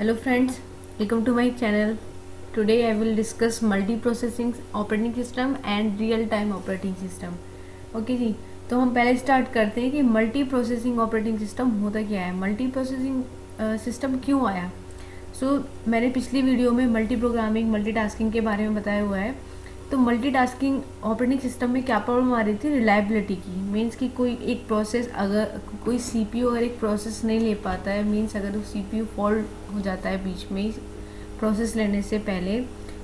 Hello friends, welcome to my channel. Today I will discuss multi-processing operating system and real-time operating system. Okay जी, तो हम पहले start करते हैं कि मल्टी प्रोसेसिंग ऑपरेटिंग सिस्टम होता क्या है, मल्टी प्रोसेसिंग सिस्टम क्यों आया। मैंने पिछली वीडियो में मल्टी प्रोग्रामिंग मल्टीटास्किंग के बारे में बताया हुआ है। तो मल्टीटास्किंग ऑपरेटिंग सिस्टम में क्या प्रॉब्लम आ रही थी, रिलायबिलिटी की। मीन्स कि कोई एक प्रोसेस, अगर कोई सीपीयू अगर एक प्रोसेस नहीं ले पाता है, मीन्स अगर वो सीपीयू फॉल्ट हो जाता है बीच में प्रोसेस लेने से पहले,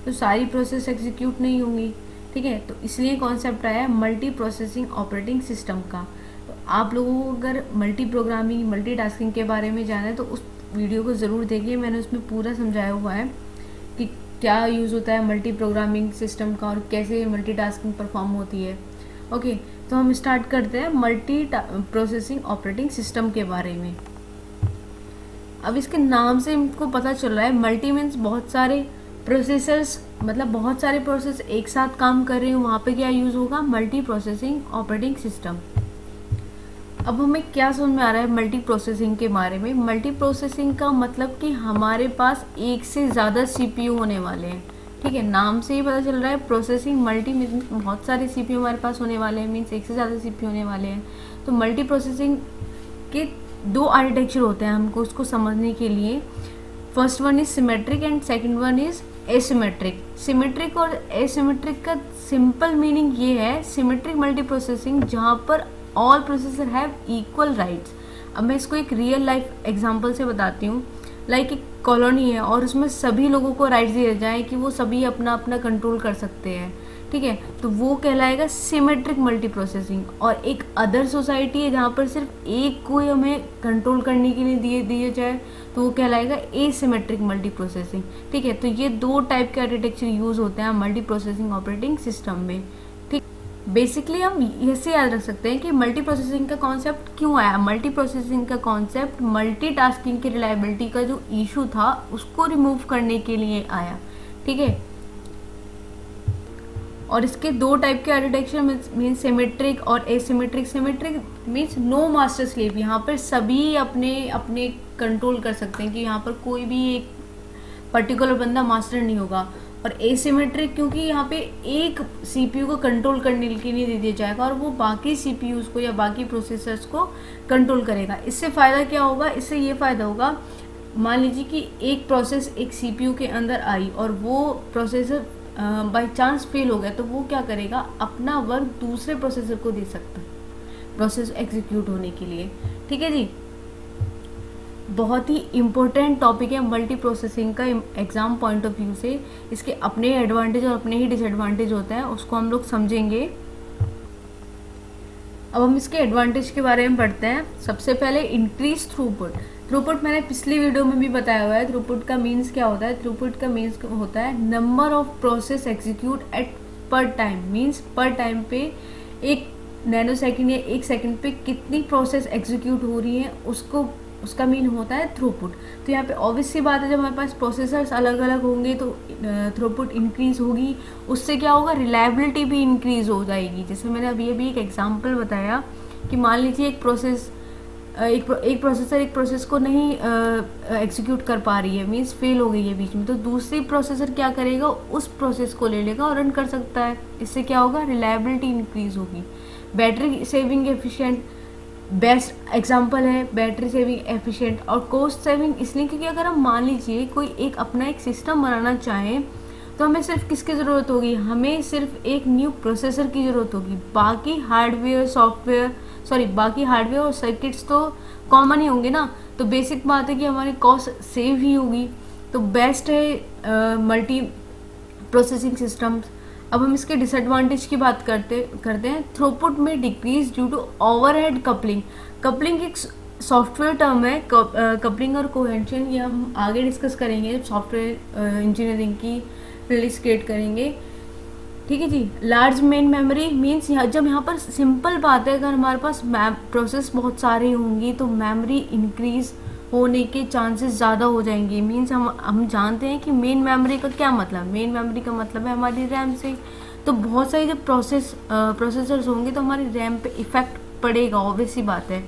तो सारी प्रोसेस एग्जीक्यूट नहीं होंगी। ठीक है, तो इसलिए कॉन्सेप्ट आया मल्टी प्रोसेसिंग ऑपरेटिंग सिस्टम का। तो आप लोगों को अगर मल्टी प्रोग्रामिंग मल्टीटास्किंग के बारे में जाना है तो उस वीडियो को ज़रूर देखिए। मैंने उसमें पूरा समझाया हुआ है कि क्या यूज़ होता है मल्टी प्रोग्रामिंग सिस्टम का और कैसे मल्टीटास्किंग परफॉर्म होती है। ओके, तो हम स्टार्ट करते हैं मल्टी प्रोसेसिंग ऑपरेटिंग सिस्टम के बारे में। अब इसके नाम से हमको पता चल रहा है मल्टी मीन्स बहुत सारे प्रोसेसर्स, मतलब बहुत सारे प्रोसेस एक साथ काम कर रहे हैं, वहाँ पे क्या यूज़ होगा, मल्टी प्रोसेसिंग ऑपरेटिंग सिस्टम। अब हमें क्या समझ में आ रहा है मल्टी प्रोसेसिंग के बारे में। मल्टी प्रोसेसिंग का मतलब कि हमारे पास एक से ज़्यादा सीपीयू होने वाले हैं। ठीक है, नाम से ही पता चल रहा है प्रोसेसिंग मल्टी मीन्स बहुत सारे सीपीयू हमारे पास होने वाले हैं, मीन्स एक से ज़्यादा सीपीयू होने वाले हैं। तो मल्टी प्रोसेसिंग के दो आर्किटेक्चर होते हैं हमको उसको समझने के लिए। First one is symmetric and second one is asymmetric. Symmetric और एसिमेट्रिक का सिंपल मीनिंग ये है, सिमेट्रिक मल्टी प्रोसेसिंग जहाँ पर all processor have equal rights. अब मैं इसको एक रियल लाइफ एग्जांपल से बताती हूँ। लाइक एक कॉलोनी है और उसमें सभी लोगों को राइट्स दिए जाएं कि वो सभी अपना अपना कंट्रोल कर सकते हैं। ठीक है, तो वो कहलाएगा सिमेट्रिक मल्टी प्रोसेसिंग। और एक अदर सोसाइटी है जहाँ पर सिर्फ एक को हमें कंट्रोल करने के लिए दिए जाए, तो वो कहलाएगा एसिमेट्रिक मल्टी प्रोसेसिंग। ठीक है, तो ये दो टाइप के आर्किटेक्चर यूज होते हैं मल्टी प्रोसेसिंग ऑपरेटिंग सिस्टम में। ठीक, बेसिकली हम ऐसे याद रख सकते हैं कि मल्टी प्रोसेसिंग का कॉन्सेप्ट क्यों आया। मल्टी प्रोसेसिंग का कॉन्सेप्ट मल्टीटास्किंग की रिलायबिलिटी का जो इशू था उसको रिमूव करने के लिए आया। ठीक है, और इसके दो टाइप के आर्किटेक्चर मीन्स सिमेट्रिक और asymmetric. Symmetric means no master slave, यहाँ पर सभी अपने अपने कंट्रोल कर सकते हैं कि यहाँ पर कोई भी एक पर्टिकुलर बंदा मास्टर नहीं होगा। और एसिमेट्रिक क्योंकि यहाँ पे एक सीपीयू को कंट्रोल करने के लिए दे दिया जाएगा और वो बाकी सीपीयूज को या बाकी प्रोसेसर्स को कंट्रोल करेगा। इससे फ़ायदा क्या होगा, इससे ये फ़ायदा होगा, मान लीजिए कि एक प्रोसेस एक सीपीयू के अंदर आई और वो प्रोसेसर बाय चांस फेल हो गया, तो वो क्या करेगा, अपना वर्क दूसरे प्रोसेसर को दे सकता है प्रोसेस एग्जीक्यूट होने के लिए। ठीक है जी, बहुत ही इम्पोर्टेंट टॉपिक है मल्टी प्रोसेसिंग का एग्जाम पॉइंट ऑफ व्यू से। इसके अपने एडवांटेज और अपने ही डिसएडवांटेज होते हैं, उसको हम लोग समझेंगे। अब हम इसके एडवांटेज के बारे में पढ़ते हैं। सबसे पहले इंक्रीज थ्रूपुट। थ्रूपुट मैंने पिछली वीडियो में भी बताया हुआ है। थ्रूपुट का मीन्स क्या होता है, थ्रूपुट का मीन्स होता है number of process execute at per time. Means per time पे एक नैनो सेकेंड या एक सेकेंड पे कितनी प्रोसेस एग्जीक्यूट हो रही है, उसका मीन होता है थ्रूपुट। तो यहाँ पे ऑब्वियस सी बात है, जब हमारे पास प्रोसेसर्स अलग अलग होंगे तो थ्रूपुट इंक्रीज होगी। उससे क्या होगा, रिलायबिलिटी भी इंक्रीज हो जाएगी। जैसे मैंने अभी एक एग्जांपल बताया कि मान लीजिए एक प्रोसेसर एक प्रोसेस को नहीं एग्जीक्यूट कर पा रही है, मीन्स फेल हो गई है बीच में, तो दूसरी प्रोसेसर क्या करेगा, उस प्रोसेस को ले लेगा और रन कर सकता है। इससे क्या होगा, रिलायबिलिटी इंक्रीज होगी। Battery saving efficient best example है बैटरी सेविंग एफिशिएंट। और कॉस्ट सेविंग इसलिए क्योंकि अगर हम मान लीजिए कोई एक अपना एक सिस्टम बनाना चाहें तो हमें सिर्फ किसकी ज़रूरत होगी, हमें सिर्फ एक न्यू प्रोसेसर की ज़रूरत होगी। बाकी हार्डवेयर और सर्किट्स तो कॉमन ही होंगे ना, तो बेसिक बात है कि हमारी कॉस्ट सेव ही होगी। तो बेस्ट है मल्टी प्रोसेसिंग सिस्टम्स। अब हम इसके डिसएडवांटेज की बात करते हैं। थ्रूपुट में decrease due to overhead coupling. Coupling एक सॉफ्टवेयर टर्म है। कपलिंग और कोहेरेंशन ये हम आगे डिस्कस करेंगे जब सॉफ्टवेयर इंजीनियरिंग की प्लेलिस्ट क्रिएट करेंगे। ठीक है जी, लार्ज मेन मेमोरी मीन्स जब यहाँ पर सिंपल बात है, अगर हमारे पास प्रोसेस बहुत सारे होंगी तो मेमोरी इंक्रीज होने के चांसेस ज़्यादा हो जाएंगे। मीन्स हम जानते हैं कि मेन मेमोरी का क्या मतलब, मेन मेमोरी का मतलब है हमारी रैम से। तो बहुत सारी जब प्रोसेसर्स होंगे तो हमारी रैम पे इफेक्ट पड़ेगा, ऑब्वियस सी बात है।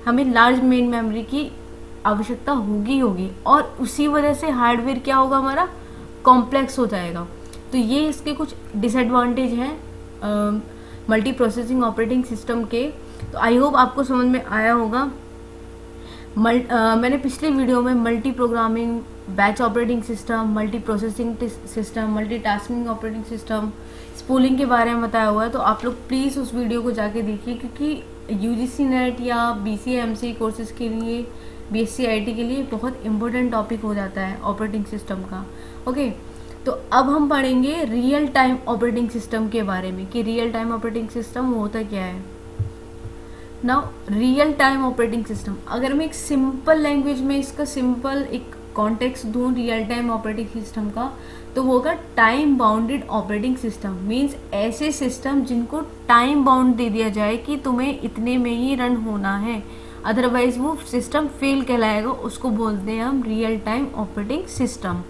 हमें लार्ज मेन मेमोरी की आवश्यकता होगी और उसी वजह से हार्डवेयर क्या होगा, हमारा कॉम्प्लेक्स हो जाएगा। तो ये इसके कुछ डिसएडवांटेज हैं मल्टी प्रोसेसिंग ऑपरेटिंग सिस्टम के। तो आई होप आपको समझ में आया होगा। मैंने पिछले वीडियो में multi programming, batch operating system, multi processing system, multi tasking operating system, spooling के बारे में बताया हुआ है। तो आप लोग प्लीज़ उस वीडियो को जाके देखिए, क्योंकि यूजीसी नेट या BCA-MCA कोर्सेज के लिए, BSc IT के लिए बहुत इंपॉर्टेंट टॉपिक हो जाता है ऑपरेटिंग सिस्टम का। ओके, तो अब हम पढ़ेंगे रियल टाइम ऑपरेटिंग सिस्टम के बारे में कि रियल टाइम ऑपरेटिंग सिस्टम होता क्या है। Now real time operating system, अगर मैं एक सिंपल लैंग्वेज में इसका सिंपल एक कॉन्टेक्स्ट दूं रियल टाइम ऑपरेटिंग सिस्टम का, तो वो होगा time bounded operating system. Means ऐसे सिस्टम जिनको टाइम बाउंड दे दिया जाए कि तुम्हें इतने में ही रन होना है, अदरवाइज वो सिस्टम फेल कहलाएगा, उसको बोलते हैं हम रियल टाइम ऑपरेटिंग सिस्टम।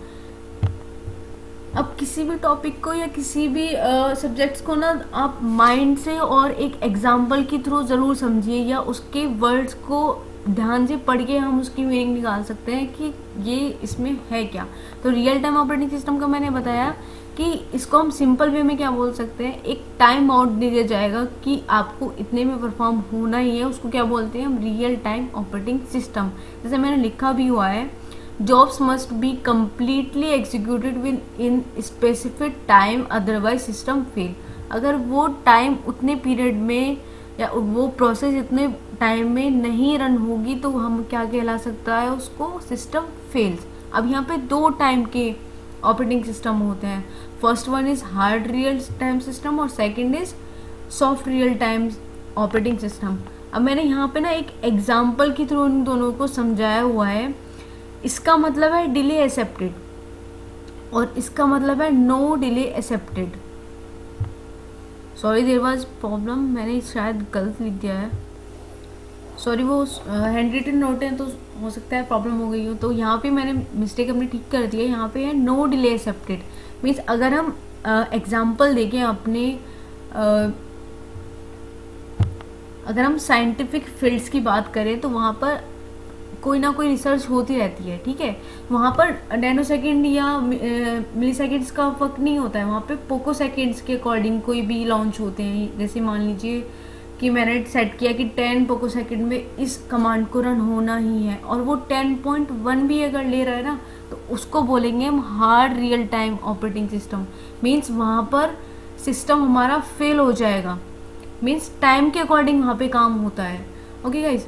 अब किसी भी टॉपिक को या किसी भी सब्जेक्ट्स को ना आप माइंड से और एक एग्जाम्पल के थ्रू ज़रूर समझिए, या उसके वर्ड्स को ध्यान से पढ़ के हम उसकी मीनिंग निकाल सकते हैं कि ये इसमें है क्या। तो रियल टाइम ऑपरेटिंग सिस्टम का मैंने बताया कि इसको हम सिंपल वे में क्या बोल सकते हैं, एक टाइम आउट दे दिया जाएगा कि आपको इतने में परफॉर्म होना ही है, उसको क्या बोलते हैं हम, रियल टाइम ऑपरेटिंग सिस्टम। जैसे मैंने लिखा भी हुआ है, jobs must be completely executed with in specific time, otherwise system fail. अगर वो टाइम उतने पीरियड में या वो प्रोसेस इतने टाइम में नहीं रन होगी तो हम क्या कहला सकता है, उसको सिस्टम फेल्स। अब यहाँ पे दो टाइम के ऑपरेटिंग सिस्टम होते हैं। First one is hard real time system और second is soft real time operating system. अब मैंने यहाँ पे ना एक एग्जाम्पल के थ्रू इन दोनों को समझाया हुआ है। इसका मतलब है डिले एक्सेप्टेड और इसका मतलब है no delay accepted. Sorry there was problem, मैंने शायद गलत लिख दिया है, सॉरी। वो हैंड रिटन नोट है तो हो सकता है प्रॉब्लम हो गई हो। तो यहाँ पे मैंने मिस्टेक अपनी ठीक कर दी है, यहाँ पे है नो डिले एक्सेप्टेड। मीन्स अगर हम एग्जाम्पल देखें अपने अगर हम साइंटिफिक फील्ड्स की बात करें तो वहाँ पर कोई ना कोई रिसर्च होती रहती है, ठीक है। वहाँ पर नैनो सेकेंड या मिली सेकेंड्स का फर्क नहीं होता है, वहाँ पे पोको सेकेंड्स के अकॉर्डिंग कोई भी लॉन्च होते हैं। जैसे मान लीजिए कि मैंने सेट किया कि 10 पोको सेकेंड में इस कमांड को रन होना ही है और वो 10.1 भी अगर ले रहा है ना, तो उसको बोलेंगे हम hard real time operating system. Means वहाँ पर सिस्टम हमारा फेल हो जाएगा, मीन्स टाइम के अकॉर्डिंग वहाँ पे काम होता है। ओके गाइज,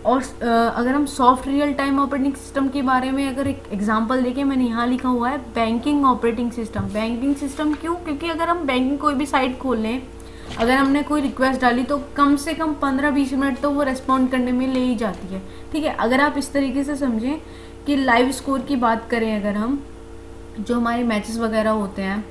और अगर हम soft real time operating system के बारे में अगर एक एग्जांपल देखें, मैंने यहाँ लिखा हुआ है banking operating system. Banking system क्यों? क्योंकि अगर हम बैंकिंग कोई भी साइट खोल लें, अगर हमने कोई रिक्वेस्ट डाली तो कम से कम 15-20 मिनट तो वो रेस्पॉन्ड करने में ले ही जाती है, ठीक है। अगर आप इस तरीके से समझें कि लाइव स्कोर की बात करें, अगर हम जो हमारे मैचेस वगैरह होते हैं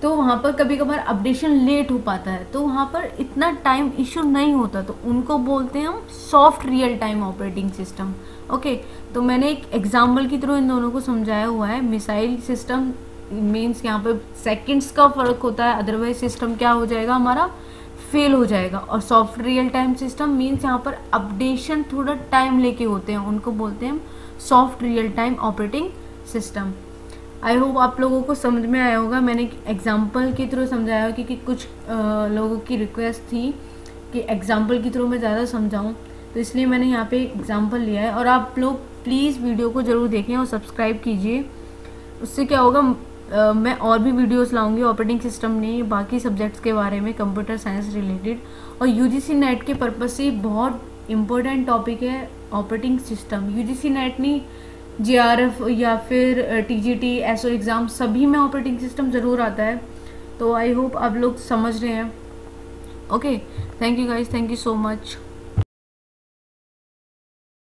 तो वहाँ पर कभी कभार अपडेशन लेट हो पाता है, तो वहाँ पर इतना टाइम इशू नहीं होता, तो उनको बोलते हैं हम soft real time operating system. Okay, तो मैंने एक एग्जाम्पल के थ्रू इन दोनों को समझाया हुआ है। मिसाइल सिस्टम मीन्स यहाँ पे सेकंड्स का फ़र्क होता है, अदरवाइज सिस्टम क्या हो जाएगा, हमारा फेल हो जाएगा। और soft real time system means यहाँ पर अपडेशन थोड़ा टाइम लेके होते हैं, उनको बोलते हैं हम soft real time operating system. I hope आप लोगों को समझ में आया होगा। मैंने एग्जाम्पल के थ्रू समझाया क्योंकि कुछ लोगों की रिक्वेस्ट थी कि एग्जाम्पल के थ्रू मैं ज़्यादा समझाऊं, तो इसलिए मैंने यहाँ पे एग्जाम्पल लिया है। और आप लोग प्लीज़ वीडियो को ज़रूर देखें और सब्सक्राइब कीजिए। उससे क्या होगा, मैं और भी वीडियोस लाऊंगी ऑपरेटिंग सिस्टम नहीं, बाकी सब्जेक्ट्स के बारे में, कंप्यूटर साइंस रिलेटेड। और यूजीसी नेट के पर्पज़ से बहुत इम्पोर्टेंट टॉपिक है ऑपरेटिंग सिस्टम। यूजीसी नेट नहीं, JRF या फिर TGT, SO एग्ज़ाम सभी में ऑपरेटिंग सिस्टम ज़रूर आता है। तो आई होप आप लोग समझ रहे हैं। Okay, thank you guys, thank you so much.